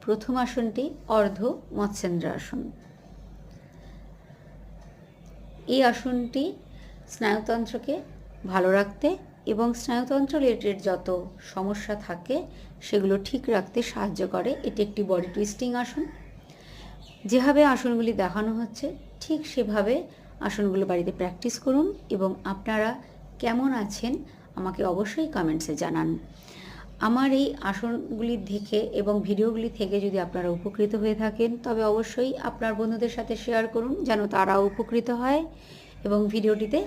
প্রথম আসনটি অর্ধ মৎস্যেন্দ্র আসন। এই আসনটি স্নায়ুতন্ত্রকে ভালো রাখতে এবং স্নায়ুতন্ত্র রিলেটেড যত সমস্যা থাকে সেগুলো ঠিক রাখতে সাহায্য করে। এটি একটি বডি টুইস্টিং আসন। যেভাবে আসনগুলি দেখানো হচ্ছে ঠিক সেভাবে আসনগুলো বাড়িতে প্র্যাকটিস করুন এবং আপনারা কেমন আছেন আমাকে অবশ্যই কমেন্টসে জানান। আমার এই আসনগুলি দেখে এবং ভিডিওগুলি থেকে যদি আপনারা উপকৃত হয়ে থাকেন তবে অবশ্যই আপনার বন্ধুদের সাথে শেয়ার করুন যেন তারাও উপকৃত হয়, এবং ভিডিওটিতে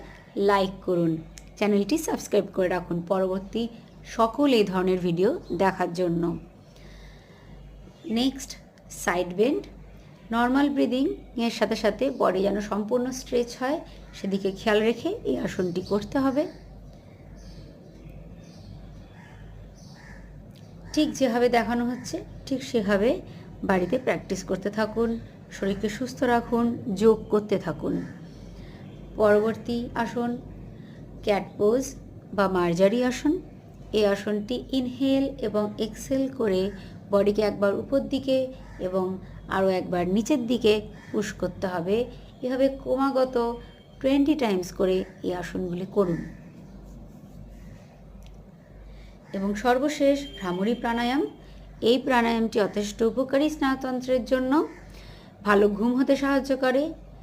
লাইক করুন। চ্যানেলটি সাবস্ক্রাইব করে রাখুন পরবর্তী সকল এই ধরনের ভিডিও দেখার জন্য। Next, side bend. Normal breathing এর সাথে সাথে বডি যেন সম্পূর্ণ স্ট্রেচ হয় সেদিকে খেয়াল রেখে এই আসনটি করতে হবে। ঠিক যেভাবে দেখানো হচ্ছে ঠিক সেভাবে বাড়িতে প্র্যাকটিস করতে থাকুন, শরীরকে সুস্থ রাখুন, যোগ করতে থাকুন। পরবর্তী আসন ক্যাট পোজ বা মার্জারি আসন। এই আসনটি ইনহেল এবং এক্সেল করে বডিকে একবার উপর দিকে এবং আরও একবার নিচের দিকে পুশ করতে হবে। এভাবে ক্রমাগত 20 টাইমস করে এই আসনগুলি করুন। এবং সর্বশেষ ভ্রামরী প্রাণায়াম। এই প্রাণায়ামটি যথেষ্ট উপকারী স্নায়ুতন্ত্রের জন্য, ভালো ঘুম হতে সাহায্য করে,